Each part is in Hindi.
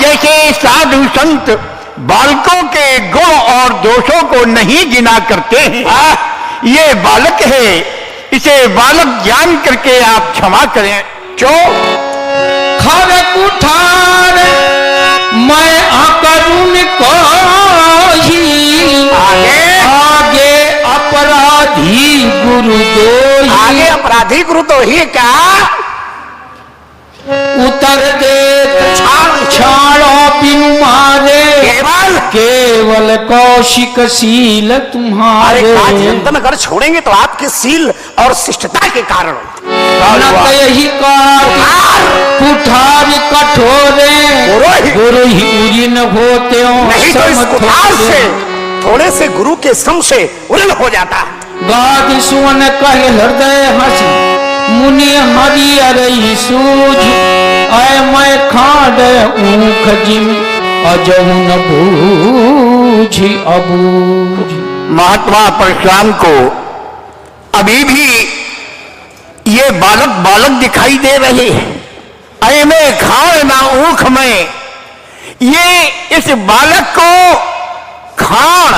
जैसे साधु संत बालकों के गुण और दोषों को नहीं गिना करते हैं, ये बालक है, इसे बालक जान करके आप क्षमा करें। क्यों? खर कुठार मैं अकरुण को ही आगे अपराधी गुरु दो, आगे अपराधी गुरु तो ही क्या उतर दे छाड़ो बिनु मारे केवल कौशिक शील तुम्हारे। निरंतर अगर छोड़ेंगे तो आपके सील और शिष्टता के कारण न यही कुठार कठोरे गुरु ही उरी न होते नहीं तो इस कुठार से थोड़े से गुरु के श्रम से उड़न हो जाता। गाद सुवन कहे हृदय हंसी मुनि हरि अरई सूझ अय मैं खाड ऊख जिम अजहु न बूझी अबूझ। महात्मा परशुराम को अभी भी ये बालक बालक दिखाई दे रहे हैं। अय में खाड़ ना ऊख में, ये इस बालक को खाड़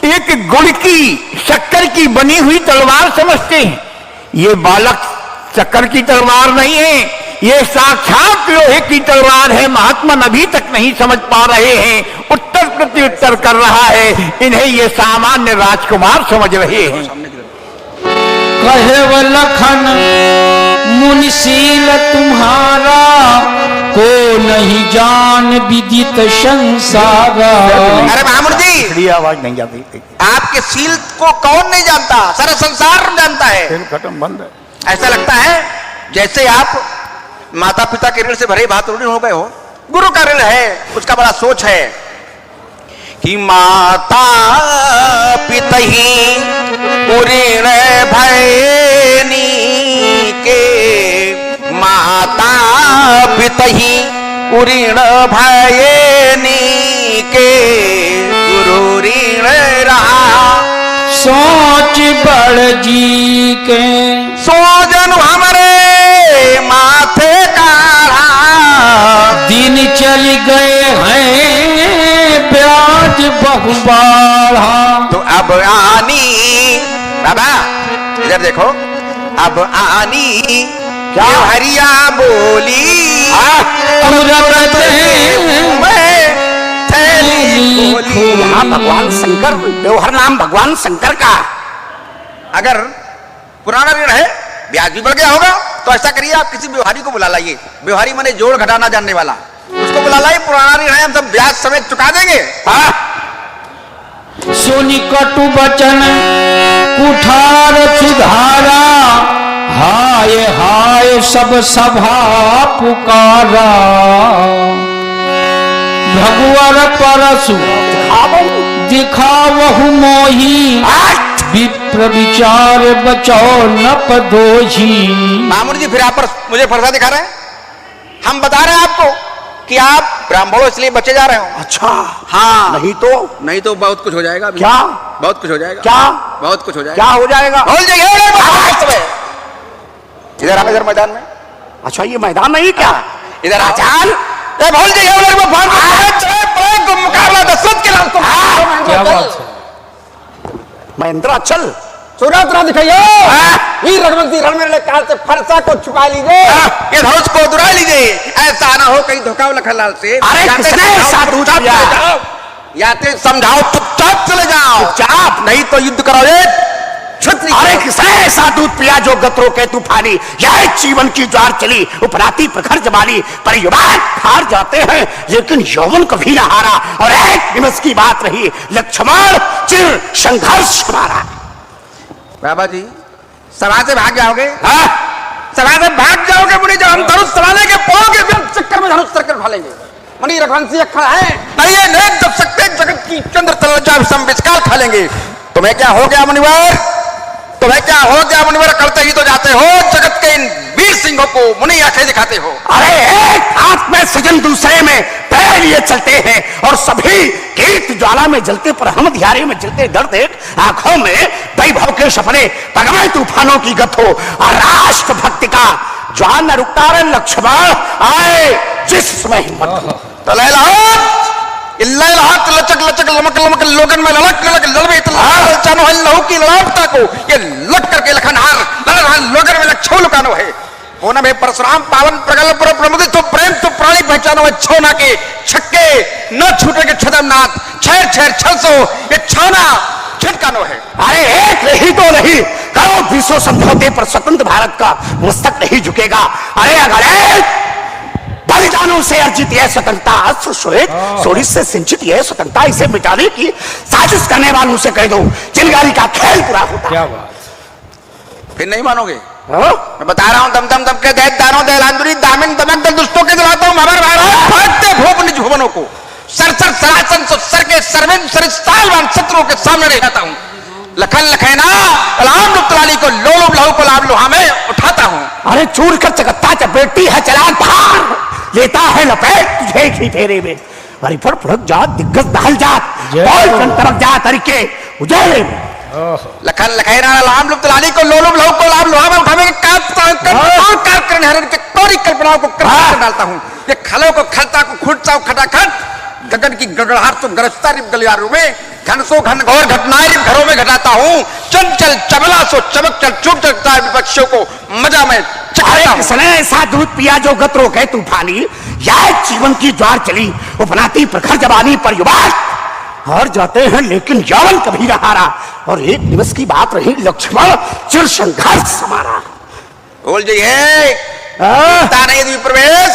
एक गुड़ की शक्कर की बनी हुई तलवार समझते हैं। ये बालक शक्कर की तलवार नहीं है, ये साक्षात लोहे की तलवार है। महात्मा अभी तक नहीं समझ पा रहे हैं, उत्तर प्रत्युत्तर कर रहा है, इन्हें ये सामान्य राजकुमार समझ रहे हैं। कहे व लखन मुनिशील तुम्हारा को नहीं जान विदित संसार। अरे मामूर जी, आवाज नहीं जाती, आपके शील को कौन नहीं जानता? सारा संसार जानता है। खत्म, बंद है। ऐसा लगता है जैसे आप माता पिता के ऋण से भरे भात ऋण हो गए हो। गुरु का ऋण है, उसका बड़ा सोच है कि माता पिता ही ऋण भयनी के, माता पिता ही ऋण भयनी के, गुरु ऋण रहा सोच बड़ जी के, सोजन हमारे माथे का दिन चल गए हैं ब्याज बहु बढ़ा। तो अब आनी बाबा इधर देखो, अब आनी क्या हरिया बोली यहाँ भगवान शंकर, व्यवहार नाम भगवान शंकर का। अगर पुराना ऋण है, ब्याज भी बढ़ गया होगा, तो ऐसा करिए आप किसी व्यवहारी को बुला लाइए। व्यवहारी माने जोड़ घटाना जानने वाला, उसको बुला लाइए। पुराना ऋण है, हम सब ब्याज समेत चुका देंगे। सुनी कटु बचन कुठार सुधारा, हाय हाय सब सभा पुकारा। भगवर परसु दिखावहु मोही, विप्र विचार बचो न पदोही। मामूर जी फिर आप पर मुझे फर्जा दिखा रहे हैं। हम बता रहे हैं आपको कि आप ब्राह्मणों इसलिए बचे जा रहे हो। अच्छा हाँ, नहीं तो बहुत कुछ हो जाएगा। क्या? बहुत कुछ हो जाएगा। क्या? बहुत कुछ हो जाएगा। क्या हो जाएगा? बोल जाइए इधर आ, इधर मैदान में। अच्छा ये मैदान नहीं क्या? इधर आ चाल, बोल जाइए मुकाबला दशरथ के नाम। क्या बात है? महेंद्र चल सुरत दिखाइए, वीर रघुवंशी रण में काल से फरसा को छुपा लीजिए, ये धनुष को दुरा लीजिए। ऐसा ना हो कहीं धोखा लखनलाल से। अरे किसने साथ याते समझाओ, चुपचाप चले जाओ। चुपचाप नहीं तो युद्ध करोगे। अरे किसने ऐसा दूध पिया जो गत्रों के तूफानी, यह जीवन की ज्वार चली उपराती प्रखर जमानी। पर युवा हार जाते हैं लेकिन यौवन कभी न हारा, और एक दिवस की बात रही लक्ष्मण चिर संघर्ष हमारा। बाबा जी सभा से भाग जाओगे? सभा से भाग जाओगे मुनि, जब हम धनुष चलाने के पोगे चक्कर में धनुष चक्कर उठा लेंगे। मुनि रघुवंशी अखड़ा है, नहीं ये नहीं दब सकते, जगत की चंद्र तलजा हम विस्काल खा लेंगे। तुम्हें क्या हो गया मुनिवर? तुम्हें क्या हो गया मुनिवर? करते ही तो जाते हो जगत के इन वीर सिंहों को मुनि आंखें दिखाते हो। अरे एक हाथ में सजन दूसरे में पैर लिए चलते हैं, और सभी कीर्त ज्वाला में जलते पर हम धियारे में जलते डरते, आंखों में वैभव के सपने, पगमे तूफानों की गत हो, और राष्ट्र भक्ति का ज्वार न रुकता रे लक्ष्मण, आए जिसमें हिम्मत। तो लहलाहट लचक लचक लमक लमक लोगन में ललक ललक ललबे चानो है लहू की ललाटता को ये लट करके लखनहार ललहार लोगन में लक्षौ लुकानो है। होना में परशुराम पावन प्रगल्भ प्रमुदित तो प्रेम तो प्राणी पहचानो है छौना के छक्के न छूटे के छदमनाथ छेर छेर छलसो ये छौना छिटकानो है। अरे एक नहीं तो नहीं, करो विश्व समझौते पर स्वतंत्र भारत का मस्तक नहीं झुकेगा। अरे अगर बलिदानों से अर्जित यह स्वतंत्रता, अश्रु श्वेत सोरिश से सिंचित यह स्वतंत्रता, इसे मिटाने की साजिश करने वालों से कह दो चिंगारी का खेल पूरा होता। क्या बात, फिर नहीं मानोगे? मैं बता रहा हूं, दम दम दम के दैत दानों दैलांदुरी दामिन दमक दल दुष्टों के दिलाता हूं महाभारत महाराज फाटते भोप निज भुवनों को सरसर सरासन सर के सर्वेन सरिस्तालवान शत्रुओं के सामने रह जाता हूं। लखन लखैना लाम लुप्तलाली को लोलुप लहू को लाभ लोहा में उठाता हूं। अरे चूर कर चकत्ता चपेटती है चलान धार लेता है लपेट तुझे ही फेरे में। अरे पर फड़क जात दिग्गज दहल जात और तरफ जात तरीके उजाले में। लखन लखैना लाम लुप्तलाली को लोलुप लहू को लाभ लोहा में उठावे के कार करने हरण के कोरी कल्पनाओं को कर डालता हूं। ये खलों को खलता को खुटता खटाखट गगन की गड़गड़ाहट तो गरजता रिप गलियारों में घन सो घन घोर घटनाएं रिप घरों में घटाता हूं। चंचल चबला सो चमक चल चुप चलता है विपक्षियों को मजा में किसने ऐसा दूध पिया जो गत रोके तूफानी, यह जीवन की ज्वार चली उपनाती प्रखर जवानी पर युवा हार जाते हैं लेकिन यौवन कभी न हारा। और एक दिवस की बात रही लक्ष्मण चिर संघर्ष हमारा। बोल जाइए देखता नहीं प्रवेश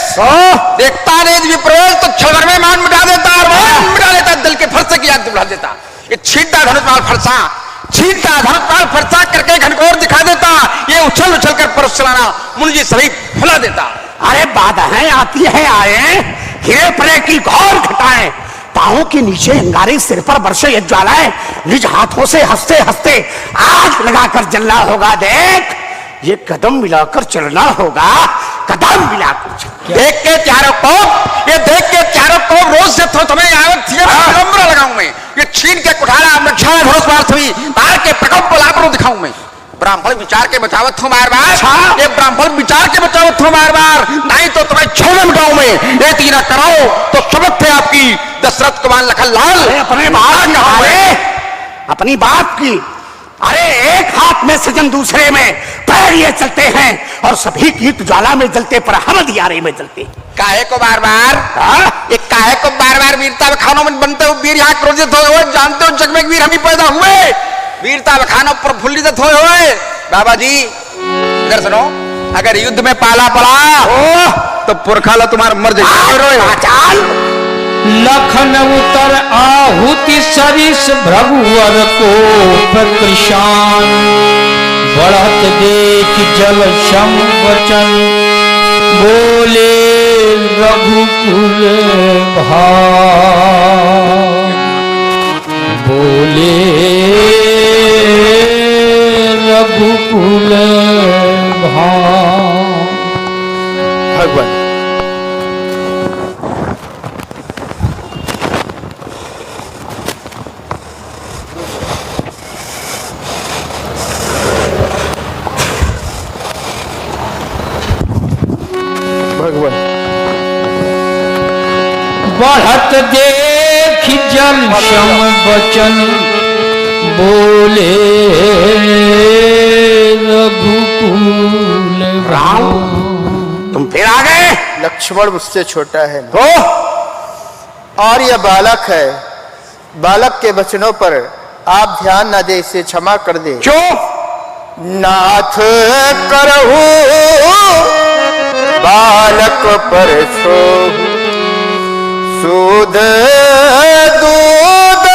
तो छलवर में मान मिटा देता और मान मिटा देता दिल के फरसे की याद दिला देता। ये छींटा धनुष्पाल फरसा करके घनघोर दिखा देता। ये उछल उछल कर परस चलाना मुझे सभी फुला देता। अरे बाधाएं आती है आए हिरे परे की घोर घटाएं, पांवों के नीचे अंगारे सिर पर बरसे ये ज्वालाएं, निज हाथों से हंसते हंसते आग लगाकर जलना होगा। देख ये कदम मिलाकर चलना होगा, कदम मिलाकर देख के चारों को रोज से तुम्हें विडंबना लगाऊं मैं। ये छीन के कुठारा तार के प्रकोप को लापरो दिखाऊं मैं। ब्राह्मण विचार के बचावत हूं बार बार, ये ब्राह्मण विचार के बचावत हूं बार बार, नहीं तो तुम्हें छोड़ मिटाऊं मैं। ये तीना कराओ तो सबक थे आपकी दशरथ कुमार लखन लाल अपनी बात की। अरे एक हाथ में सजन दूसरे में पैर ये चलते हैं और सभी कीट ज्वाला में जलते पर हम दियारे में जलते। काहे को बार बार वीरता बखानों में बनते हुए वीर यहाँ क्रोधित हुए जानते हो जग में वीर हम ही पैदा हुए वीरता बखानों प्रफुल्लित हुए। बाबा जी इधर सुनो, अगर युद्ध में पाला पड़ा तो पुरखाला तुम्हारा मर जाएगा। लखन उतर आहुति सरिस भ्रगुवर को प्रकृशान बढ़त देख जल सम वचन बोले रघुकुल बोले रघुकुल भगवान बढ़त देख जल सम वचन बोले रघुकुल राम तुम फिर आ गए। लक्ष्मण मुझसे छोटा है तो और यह बालक है, बालक के वचनों पर आप ध्यान न दे, इसे क्षमा कर दे। क्यों? नाथ करहु बालक पर सो सूद दूध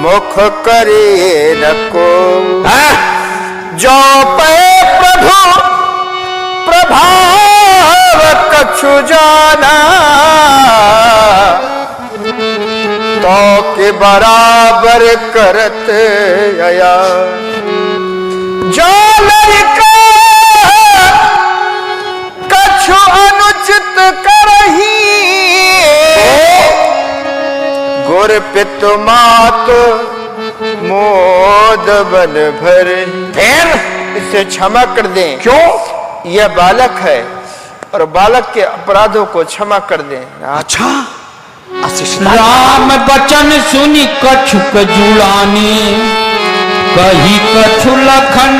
मुख करे न को जो पे प्रभु प्रभाव कछु जाना तो के बराबर करत आया। जो लड़का कछु अनुचित करही गुर पित मात मोद बन भर। फिर इसे क्षमा कर दें। क्यों? यह बालक है और बालक के अपराधों को क्षमा कर दें। अच्छा अशिष्टता राम बचन सुनि कछुक जुड़ानी, कही कछु लखन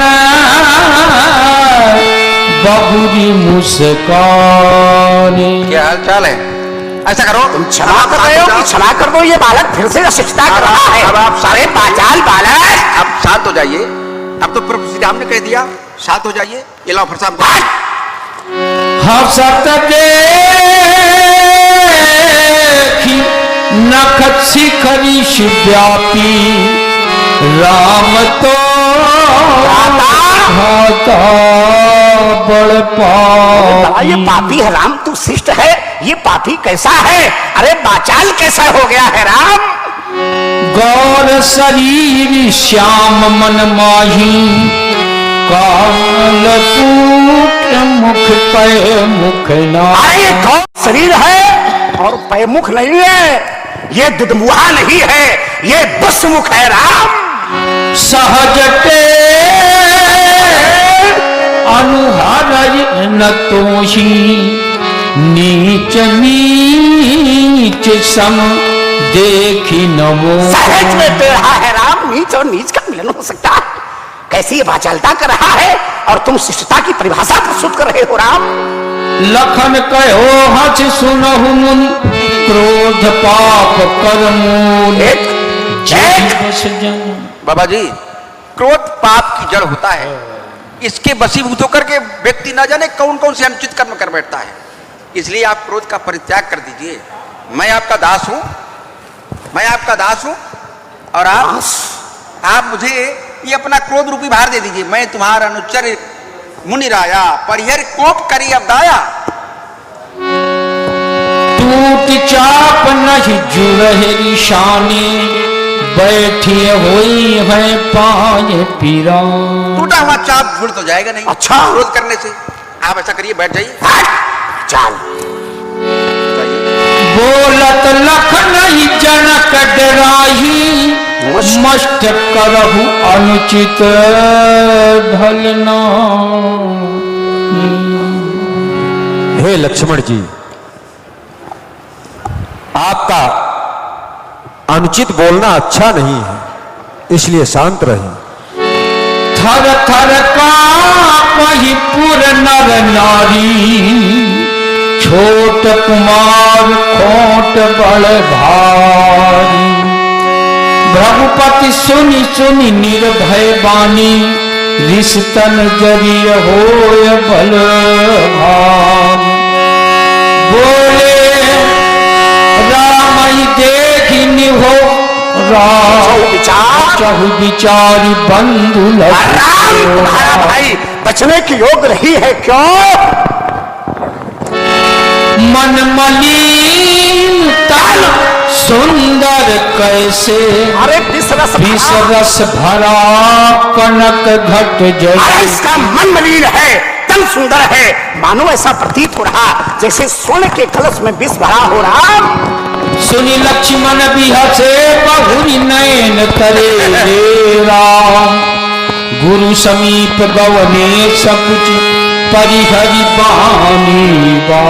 बहुरी मुस्कानी। क्या हाल चाल है? ऐसा करो, तुम क्षमा कर रहे हो कि क्षमा कर दो? ये बालक फिर से अशिष्टता कर रहा है। अब आप सारे बाचाल बालक, अब शांत हो जाइए। अब तो प्रभु श्री राम ने कह दिया, शांत हो जाइए। ये लाओ प्रसाद। हसत देखी नखत शिखरिश व्यापी, राम तो खाता बड़ पापी। ये पापी है राम, तू शिष्ट है, ये पापी कैसा है? अरे बाचाल कैसा हो गया है राम? गौर शरीर श्याम मन माही, काल कूट मुख पै मुख ना। अरे ये कौन शरीर है और पैमुख नहीं है, ये दुधमुहा नहीं है, ये बुस्मुख है राम। सहजते अनुहार न तोषी, नीच नीच सम देखी नमो। सहज में टेढ़ा है राम, नीच और नीच का मिलन हो सकता है? कैसी वाचालता कर रहा है और तुम शिष्टता की परिभाषा प्रस्तुत कर रहे हो राम? लखन कहो हच सुनहु मुनि, क्रोध पाप कर मूल। बाबा जी, क्रोध पाप की जड़ होता है। इसके वशीभूत होकर के व्यक्ति न जाने कौन कौन से अनुचित कर्म कर बैठता है। इसलिए आप क्रोध का परित्याग कर दीजिए। मैं आपका दास हूं, मैं आपका दास हूं, और आप मुझे ये अपना क्रोध रूपी भार दे दीजिए। मैं तुम्हारा अनुचर मुनि राया, परिहर कोप करी अब दाया। टूट चाप नहीं जुड़े शानी, बैठिए हुई है पाए पीरा। टूटा हुआ चाप जुड़ तो जाएगा नहीं अच्छा। क्रोध करने से। आप ऐसा करिए, बैठ जाइए। चल बोलत लखन ही जनक डराही, मस्त करहु अनुचित ढलना। हे लक्ष्मण जी, आपका अनुचित बोलना अच्छा नहीं है, इसलिए शांत रहें। थर थर कापहि पुर नर नारी, छोट कुमार खोट बड़ भारी। भ्रघुपति सुनि सुनि निर्भय बानी, रिश्तन जरिय होय बल भारी। बोले रामई देखि निहो चहु विचारी बंधु राम तुम्हारा भाई बचने की योग नहीं है क्यों? मन मलिन तन सुंदर कैसे, अरे विष रस भरा कनक घट अरे जैसे। इसका मन मलिन है, तन सुंदर है, मानो ऐसा प्रतीत हो रहा जैसे सोने के कलश में विष भरा हो रहा। सुनि लक्ष्मण बिहसे बहुरी नयन करे रे राम, गुरु समीप गवने सकुच परिहरि बानी बा।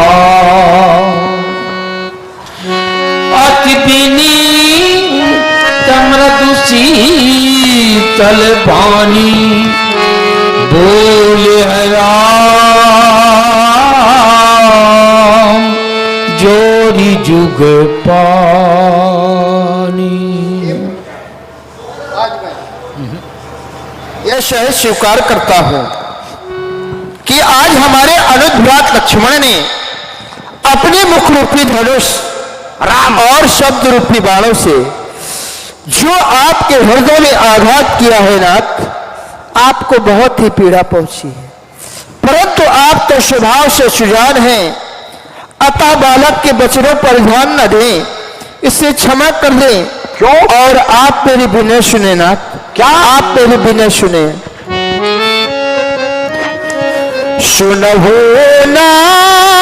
अति विनीत मृदु शीतल बानी, बोले राम जोरी जुग पानी। यह शह स्वीकार करता हूं कि आज हमारे अनुजभ्रात लक्ष्मण ने अपने मुख रूपी धनुष राम और शब्द रूपी बाणों से जो आपके हृदय में आघात किया है नाथ, आपको बहुत ही पीड़ा पहुंची है। परंतु आप तो स्वभाव से सुजान हैं, अतः बालक के वचनों पर ध्यान न दें, इसे क्षमा कर दें। क्यों? और आप मेरी विनय सुने नाथ। क्या? आप मेरी विनय सुने। सुनहो नाथ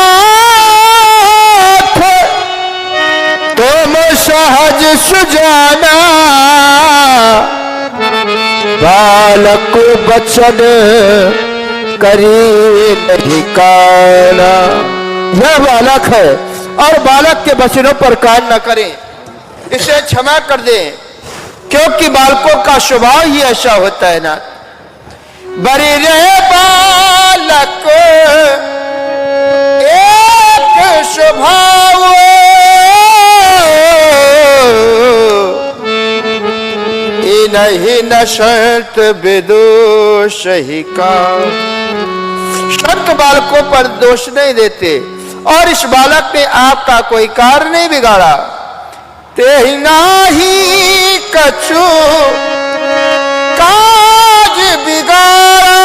तुम सहज सुजाना, बालक बचन करी नहीं काना। यह बालक है और बालक के वचनों पर कान न करें, इसे क्षमा कर दें, क्योंकि बालकों का स्वभाव ही ऐसा होता है ना। बड़ी रहे बालक एक स्वभाव, नहीं न संत विदोष ही का। संत बालकों पर दोष नहीं देते और इस बालक ने आपका कोई कार्य नहीं बिगाड़ा। ते नाही कछु काज बिगाड़ा,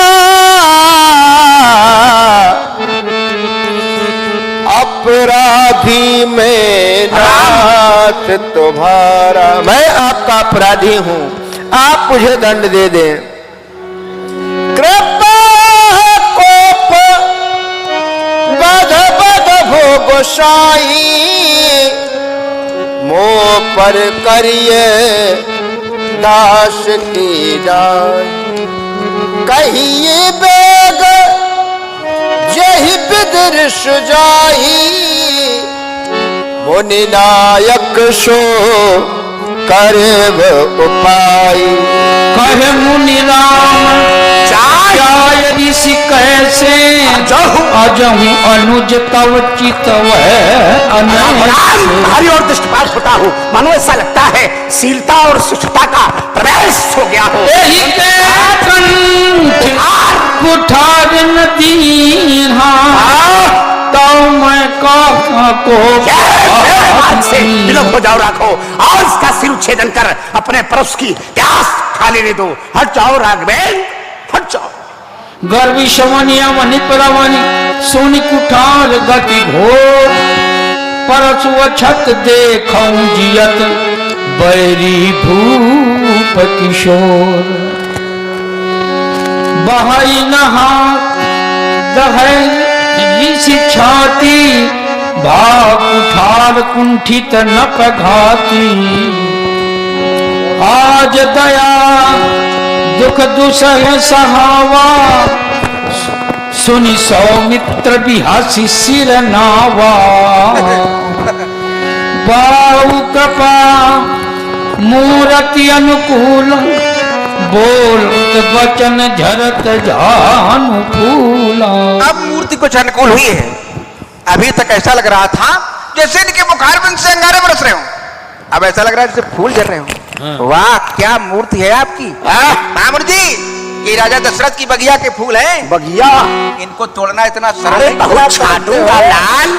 अपराधी में नाथ तुम्हारा। मैं आपका अपराधी हूं, आप मुझे दंड दे दें। कृपा कोप बध बध भो गोसाई, मोह पर करिए दास की दाई। कहिए बेग यही बिदर सुजाई, मुनि नायक सो करब उपाय। कह मुनि राम चाय ऋषि कैसे, अजहू अनुज तव चित हरी और दृष्टिपात होता हूँ, मानो ऐसा लगता है शीलता और शिष्टता का प्रवेश हो गया हो। यही के कंठ कुठार नदीहा, तो मैं को से विलुप्त हो जाओ राखो, और इसका सिर उच्छेदन कर अपने परोस की प्यास खा लेने दो। हट जाओ राघवेंद्र, हट जाओ। गर्वी शवनिया मणि परवनि सोनि कुठार गति घोर, परसुव छत देखौं जियत बैरी भूप किशोर। बहाई नहा दहै ऋषि छाती, भाव कुठार कुंठित न पघाती। आज दया दुख दुसह सहावा, सुनि सौमित्र बिहासी सिर नावा। बाहु कृपा मूर्ति अनुकूल, बोलत वचन झरत जानु फूला। अब मूर्ति कुछ अनुकूल हुई है। अभी तक ऐसा लग रहा था जैसे इनके मुखार बिंद से अंगारे बरस रहे हो, अब ऐसा लग रहा है जैसे फूल झड़ रहे हो। वाह क्या मूर्ति है आपकी मामूर जी। ये राजा दशरथ की बगिया के फूल हैं। बगिया इनको तोड़ना इतना सरल नहीं। बहुत छाटूंगा लाल,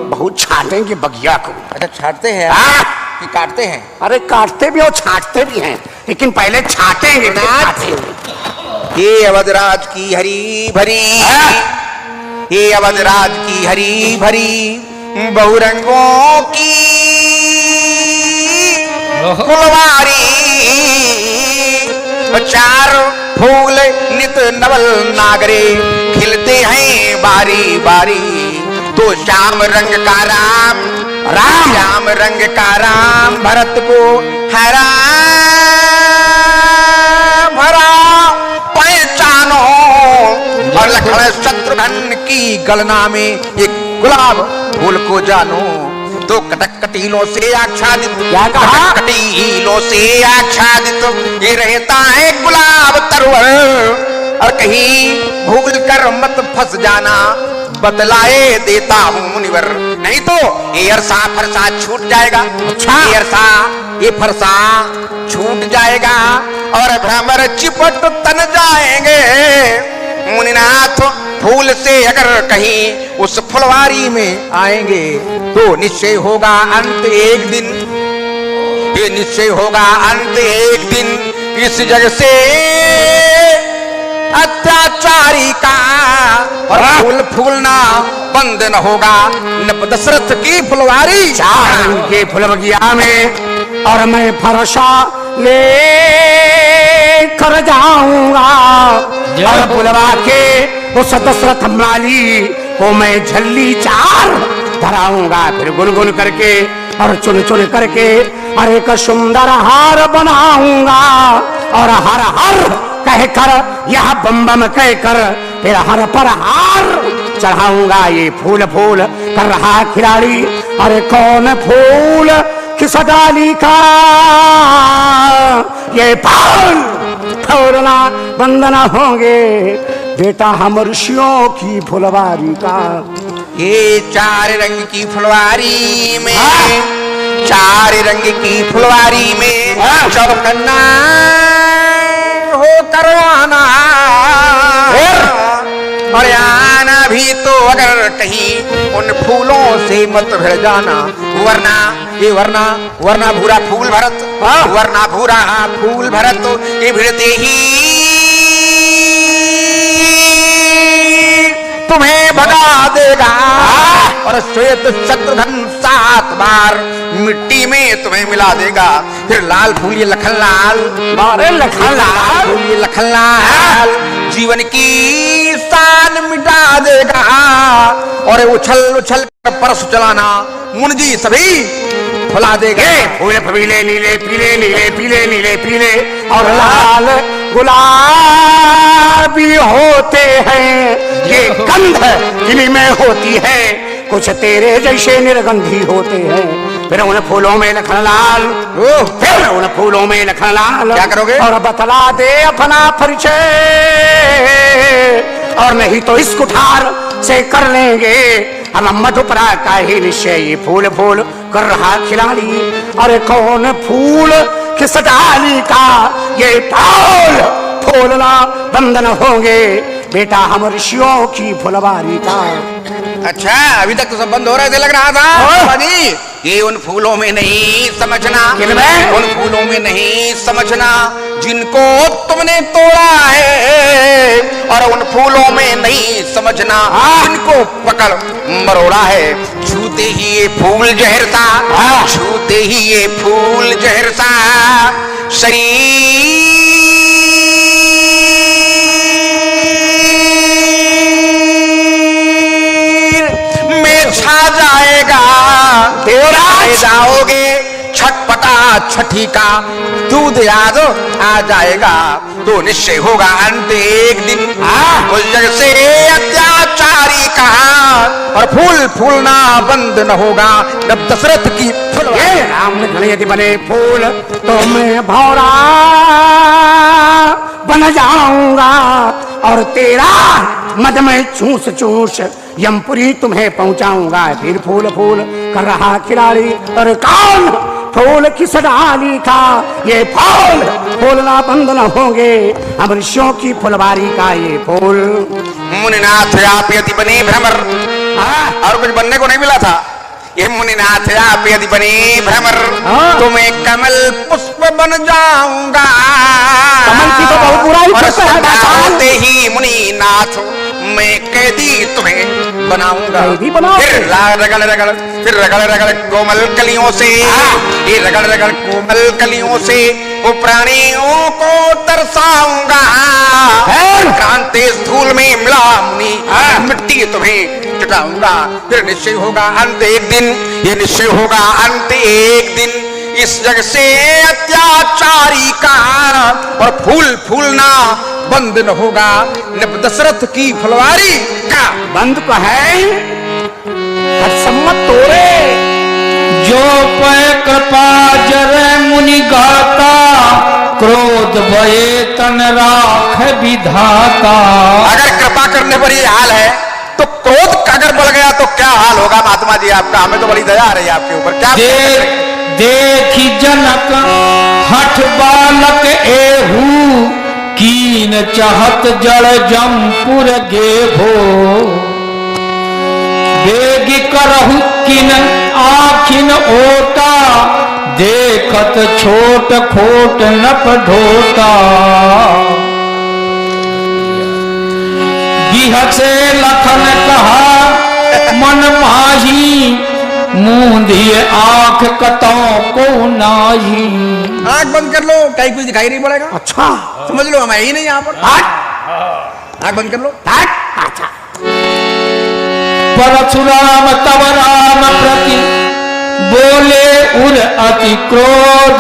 बहुत छाटेंगे बगिया को। अच्छा छाटते हैं कि काटते हैं? अरे काटते भी और छाटते भी हैं, लेकिन पहले छाटेंगे ना। ये अवधराज की हरी भरी, ये अवधराज की हरी भरी बहुरंगों की फुलवारी। चार फूल नित नवल नागरे खिलते हैं बारी बारी। तो श्याम रंग का राम, श्याम रंग का राम भरत को हरा भरा पहचानो। और लखन शत्रुघ्न की गलना में एक गुलाब फूल को जानो। तो कटक कटीलों से आच्छादित, क्या कहा? कटीलों से आच्छादित ये रहता है गुलाब तरवर। और कहीं भूल कर मत फंस जाना, बतलाए देता हूँ मुनिवर। नहीं तो ये अरसा फरसा छूट जाएगा। अच्छा ये अरसा ये फरसा छूट जाएगा और भ्रमर चिपट तन जाएंगे। मुनिनाथ फूल से अगर कहीं उस फुलवारी में आएंगे तो निश्चय होगा अंत एक दिन। ये निश्चय होगा अंत एक दिन इस जग से अत्याचारी का। और फूल फूलना बंद न होगा नप दशरथ की फुलवारी। के फुल बगिया में और मैं फरसा ले कर जाऊंगा। और बुलवा के उस दशरथ माली को मैं झल्ली चार धराऊंगा। फिर गुनगुन करके और चुन चुन करके और एक सुंदर हार बनाऊंगा। और हर हर कह कर यह बम बम कह कर फिर हर पर हार चढ़ाऊंगा ये फूल फूल कर रहा खिलाड़ी। अरे कौन फूल किस डाली का ये फूल फोड़ना बंदना होंगे बेटा हम ऋषियों की फुलवारी का। ये चार रंग की फुलवारी में, चार रंग की फुलवारी में चौकन्ना हो कर आना, और आना भी तो अगर कहीं उन फूलों से मत भिड़ जाना, वरना ये वरना भूरा फूल भरत, वरना भूरा फूल भरत ये भिड़ते ही तुम्हें भगा देगा। और श्वेत शत्रुघ्न 7 बार मिट्टी में तुम्हें मिला देगा। फिर लाल फूल ये लखन लाल, मारे लखन लाल फूल ये लखन लाल जीवन की शान मिटा देगा। और उछल उछल कर परस चलाना मुंजी सभी फुला देगा। फूल पीले नीले पीले नीले पीले नीले पीले और लाल गुलाबी होते हैं। ये गंध दिल में होती है, कुछ तेरे जैसे निर्गंधी होते हैं। फिर उन फूलों में लखन लाल, फिर उन फूलों में लखन लाल क्या करोगे? और बतला दे अपना परिचय, और नहीं तो इस कुठार से कर लेंगे हम मधुपरा का ही निश्चय। ये फूल फूल कर रहा खिलाड़ी, अरे कौन फूल किस डाली का ये फूल फूलना बंधन होंगे बेटा हम ऋषियों की फुलवारी का। अच्छा अभी तक तो सब बंद हो रहे थे लग रहा था बाजी। ये उन फूलों में नहीं समझना, उन फूलों में नहीं समझना जिनको तुमने तोड़ा है, और उन फूलों में नहीं समझना जिनको पकड़ मरोड़ा है। छूते ही ये फूल जहर सा, छूते ही ये फूल जहर सा शरीर छा जाएगा। तेरा जाओगे छटपटा छठी का दूध याद आ जाएगा, तो निश्चय होगा अंत एक दिन उस जग से अत्याचारी का, और फूल फूलना बंद न होगा जब दशरथ की फुलवारी। राम ने यदि बने फूल तो मैं भौरा बन जाऊंगा, और तेरा मद में चूस चूस यमपुरी तुम्हें पहुंचाऊंगा। फिर फूल फूल कर रहा खिलाड़ी, और कौन फूल किस डाली का ये फूल फूलना बंद न होंगे हम ऋषियों की फुलवारी का ये फूल। मुनिनाथ आप यदि बने भ्रमर, और कुछ बनने को नहीं मिला था। ये मुनिनाथ आप यदि बने भ्रमर, तो मैं कमल पुष्प बन जाऊंगा। कमल की तो बहुत बुराई होते ही मुनिनाथ मैं कैदी तुम्हें बनाऊंगा। फिर रगड़ रगड़, फिर रगड़ रगड़ कोमल कलियों से, ये रगड़ रगड़ कोमल कलियों से वो प्राणियों को तरसाऊंगा। क्रांति स्थूल में मिला मुनि मिट्टी तुम्हें चटाऊंगा। फिर निश्चय होगा अंत एक दिन, ये निश्चय होगा अंत एक दिन इस जग से अत्याचारी का, और फूल फूलना बंद न होगा नब दशरथ की फुलवारी का। बंद को है सम्मत तोरे जो पै कृपा जरे मुनि गाता, क्रोध भये तन राख विधाता। अगर कृपा करने पर ये हाल है तो क्रोध अगर बढ़ गया तो क्या हाल होगा महात्मा जी आपका? हमें तो बड़ी दया आ रही है आपके ऊपर। क्या देखी जनक हठ बालक एहू, कीन चाहत जड़ जमपुर गेभो। बेग करहु किन आखिन ओटा, देखत छोट खोट नप ढोटा। बिहसे लखन कहा मन माही, मूंधिए आंख कतों को नाही। आंख बंद कर लो, कहीं कुछ दिखाई नहीं पड़ेगा। अच्छा समझ लो हम है ही नहीं यहाँ पर। आंख बंद कर लो। अच्छा परशुराम तब राम प्रति बोले उर अति क्रोध,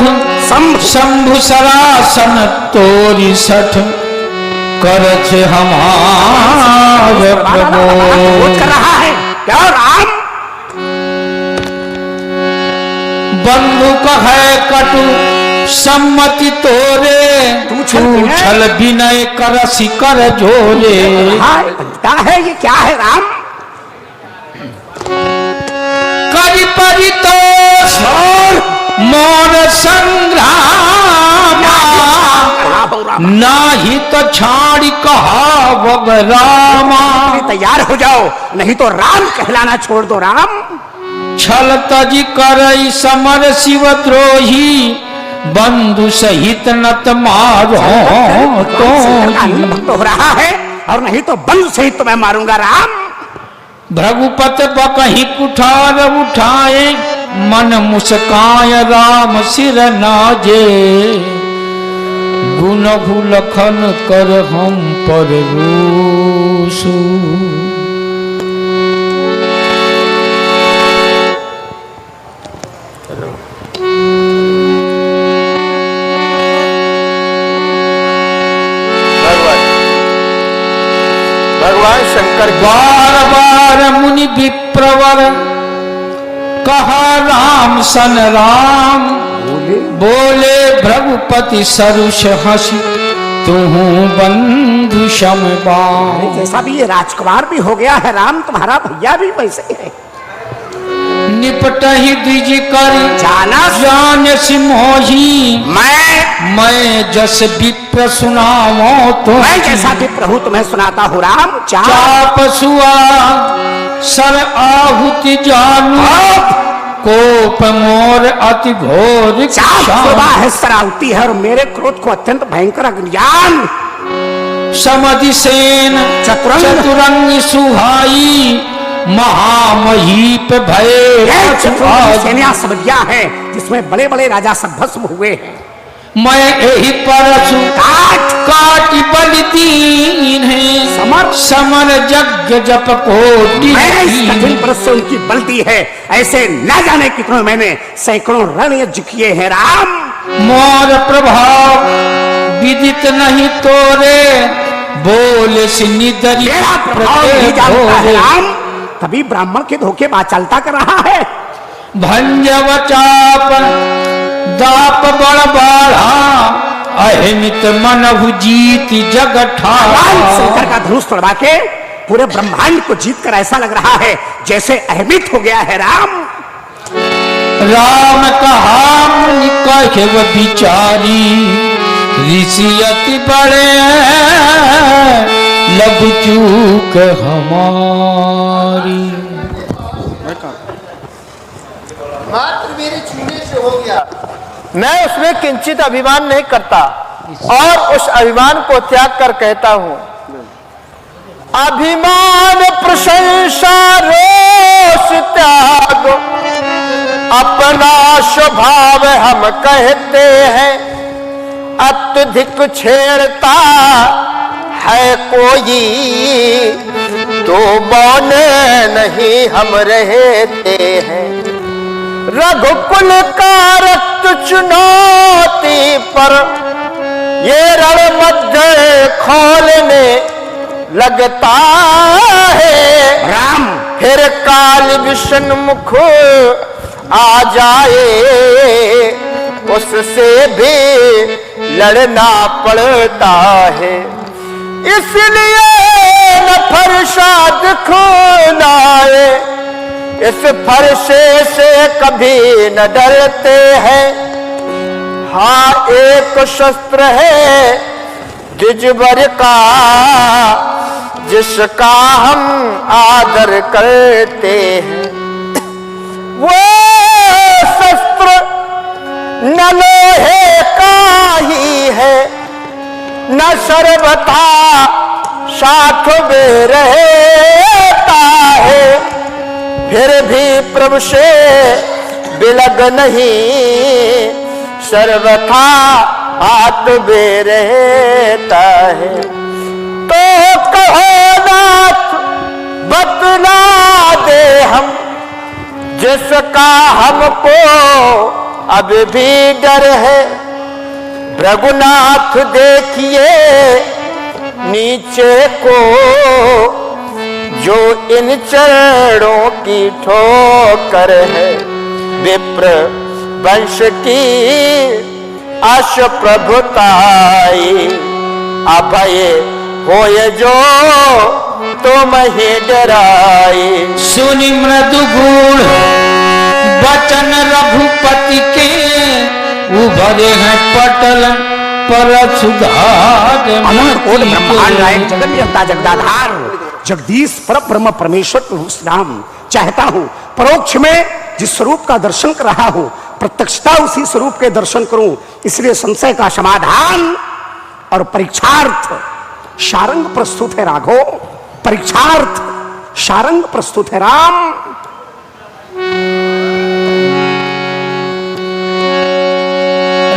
शंभु सरासन तोरी सठ करछ हमार प्रभु। विरोध कर रहा है क्या राम? बंधु कहे कटु सम्मति तोरे, तू तू छल विनय कर शिकर जोरे। क्या है ये, क्या है राम? करि परितोष मौन संग्राम, नाही तो छाड़ी कहा बगरामा। तैयार हो जाओ, नहीं तो राम कहलाना छोड़ दो राम। छल तजी करई समर शिवद्रोही, बंधु सहित नत मारो तो। भक्त हो रहा है और नहीं तो बंधु सहित तो मैं मारूंगा राम। भृगुपत बकहि कुठार उठाए, मन मुस्काय राम सिर नाजे। गुण भूलखन कर हम पर रोसु। भगवान शंकर बार बार मुनि विप्रवर, कहा राम सन राम। बोले भृगुपति सरुष हंसी, तुहु बंधु सम बाम। जैसा भी ये राजकुमार भी हो गया है राम, तुम्हारा भैया भी वैसे ही है। निपटहि द्विज कर जाना जान सिमोही, मैं जस विप्र सुनावो तो। मैं जैसा विप्र हूं तुम्हें सुनाता हूँ राम। चाप सुआ सर आहुति जानू, कोप मोर अति घोर। है सराउती है और मेरे क्रोध को अत्यंत भयंकर अज्ञान। समधि सेन चतुरंग सुहाई, महामहीप भय सेना समझिया है जिसमें बड़े बड़े राजा सब भस्म हुए हैं। मैं यही परसु काटी बलि दीन है, समर यज्ञ जप कोटि। कठिन परस से उनकी बलती है, ऐसे न जाने कितनों मैंने सैकड़ों रण यज्ञ किए हैं राम। मोर प्रभाव विदित नहीं तोरे, बोले सिनिदरी राम। तभी ब्राह्मण के धोखे बात चलता कर रहा है। भंजव चाप दाप बड़ बाढ़ा, अहिमित मनहु जीत जगठारा। शंकर का धनुष तोड़वा के पूरे ब्रह्मांड को जीत कर ऐसा लग रहा है जैसे अहिमित हो गया है राम। राम कहा मुनि कहे वो बिचारी, ऋषि अति बड़े लघु चूक हमारी। मात्र मेरे छूने से हो गया, मैं उसमें किंचित अभिमान नहीं करता और उस अभिमान को त्याग कर कहता हूं, अभिमान प्रशंसा रोष त्याग, अपना स्वभाव हम कहते हैं। अत्यधिक छेड़ता है कोई तो मौन नहीं हम रहते हैं। रघुकुल का रक्त चुनौती पर ये रण मध्य खोलने लगता है राम। फिर काल विष्णु मुख आ जाए उससे भी लड़ना पड़ता है। इसलिए न फरशा दिखलाए, इस फरशे से कभी न डरते हैं। हाँ एक शस्त्र है जिजबर का जिसका हम आदर करते हैं। वो शस्त्र न लोहे का ही है न सर्वथा साथ में रहता है। फिर भी प्रभु से बिलग नहीं सर्वथा हाथ में रहता है। तो कहो नाथ बतला दे हम जिसका हमको अब भी डर है। रघुनाथ देखिए नीचे को जो इन चरणों की ठोकर है, विप्र वंश की आश प्रभुताई, अभय होय जो तुम ही डराई। सुनि मृदु गुण वचन रघुपति के, उभरे हैं पटल पर सुधार। अनंत कोट ब्रह्मांड नायक जगत नियंता जगदाधार जगदीश पर ब्रह्म परमेश्वर प्रभु श्री राम चाहता हूं परोक्ष में जिस स्वरूप का दर्शन कर रहा हूं, प्रत्यक्षता उसी स्वरूप के दर्शन करूं। इसलिए संशय का समाधान और परीक्षार्थ शारंग प्रस्तुत है राघो, परीक्षार्थ शारंग प्रस्तुत है राम।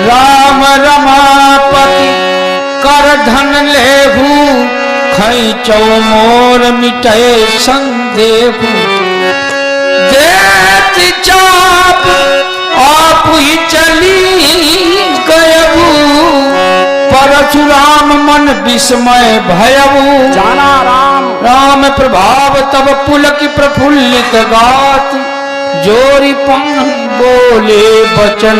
राम रमापति कर धन लेहू, खैचौ मोर मिटे संदेहू। देती चाप आप ही चली गयबू, परशुराम मन विस्मय भयबू। जाना राम राम प्रभाव तब पुलक प्रफुल्लित गात, जोरी पंग बोले बचन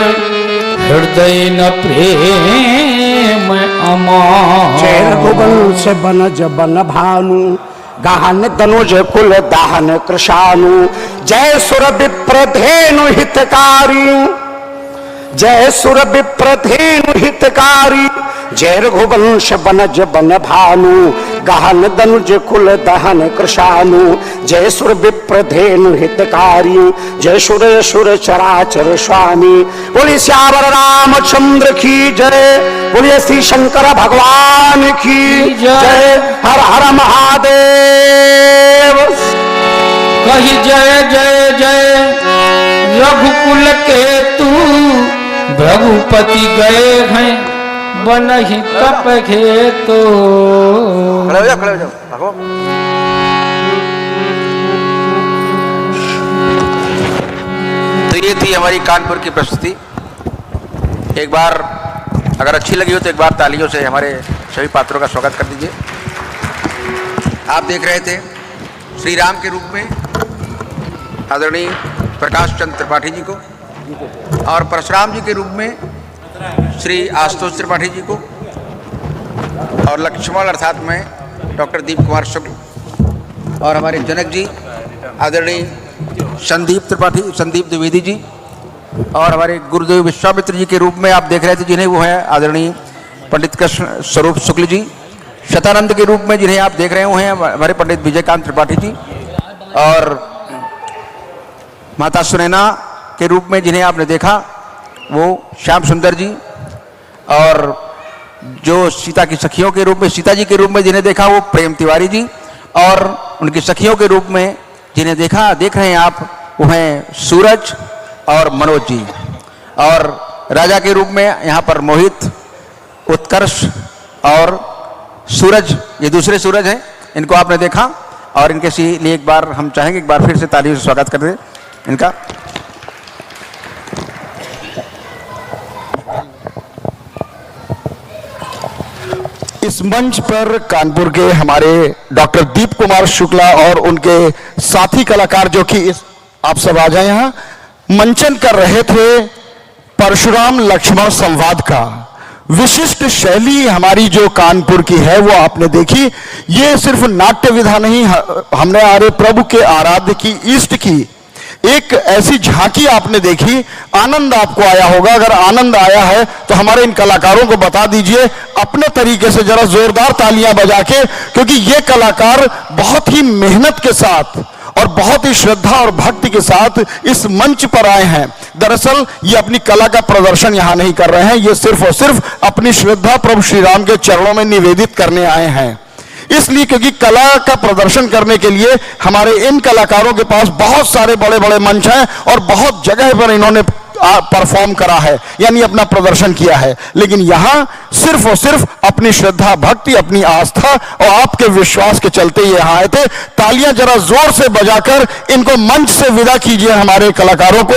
हृदय न प्रेम अमार। जय रघुवंश बनज बन भानु, गहन दनुज कुल दाहन कृशानु। जय सुर विप्र धेनु हितकारी, जय सुर विप्र धेनु हितकारी। जय रघुवंश बनज बन भानु, गहन दनुज कुल दहन कृशानु। जय सुर विप्र धेनु हितकारी, जय सुर सुर चराचर स्वामी। बोलिए श्यावर रामचंद्र की जय, बोलिए श्री शंकर भगवान की जय। हर हर महादेव। कही जय जय जय रघुकुल के तू, रघुपति गए हैं बन ही तप खेतो। खड़े हो जाओ, खड़े हो जाओ, भागो। तो ये थी हमारी कानपुर की प्रस्तुति। एक बार अगर अच्छी लगी हो तो एक बार तालियों से हमारे सभी पात्रों का स्वागत कर दीजिए। आप देख रहे थे श्री राम के रूप में आदरणीय प्रकाश चंद्र त्रिपाठी जी को, और परशुराम जी के रूप में श्री आशुतोष त्रिपाठी जी को, और लक्ष्मण अर्थात मैं डॉक्टर दीप कुमार शुक्ल, और हमारे जनक जी आदरणीय संदीप द्विवेदी जी, और हमारे गुरुदेव विश्वामित्र जी के रूप में आप देख रहे थे जिन्हें वो है आदरणीय पंडित कृष्ण स्वरूप शुक्ल जी। शतानंद के रूप में जिन्हें आप देख रहे हैं हमारे पंडित विजयकांत त्रिपाठी जी, और माता सुनैना के रूप में जिन्हें आपने देखा वो श्याम सुंदर जी, और जो सीता की सखियों के रूप में सीता जी के रूप में जिन्हें देखा वो प्रेम तिवारी जी, और उनकी सखियों के रूप में जिन्हें देख रहे हैं आप वो हैं सूरज और मनोज जी, और राजा के रूप में यहाँ पर मोहित, उत्कर्ष और सूरज, ये दूसरे सूरज हैं, इनको आपने देखा। और इनके लिए एक बार हम चाहेंगे एक बार फिर से तालियों से स्वागत कर दें इनका। इस मंच पर कानपुर के हमारे डॉक्टर दीप कुमार शुक्ला और उनके साथी कलाकार जो कि आप सब आ जाए यहाँ, मंचन कर रहे थे परशुराम लक्ष्मण संवाद का। विशिष्ट शैली हमारी जो कानपुर की है वो आपने देखी। ये सिर्फ नाट्य विधा नहीं, हमने आर्य प्रभु के आराध्य की इष्ट की एक ऐसी झांकी आपने देखी। आनंद आपको आया होगा। अगर आनंद आया है तो हमारे इन कलाकारों को बता दीजिए अपने तरीके से जरा जोरदार तालियां बजा के, क्योंकि ये कलाकार बहुत ही मेहनत के साथ और बहुत ही श्रद्धा और भक्ति के साथ इस मंच पर आए हैं। दरअसल ये अपनी कला का प्रदर्शन यहाँ नहीं कर रहे हैं, ये सिर्फ और सिर्फ अपनी श्रद्धा प्रभु श्री राम के चरणों में निवेदित करने आए हैं। इसलिए क्योंकि कला का प्रदर्शन करने के लिए हमारे इन कलाकारों के पास बहुत सारे बड़े बड़े मंच हैं और बहुत जगह पर इन्होंने परफॉर्म करा है, यानी अपना प्रदर्शन किया है। लेकिन यहाँ सिर्फ और सिर्फ अपनी श्रद्धा भक्ति, अपनी आस्था और आपके विश्वास के चलते ये यहाँ आए थे। तालियां जरा जोर से बजाकर इनको मंच से विदा कीजिए हमारे कलाकारों को।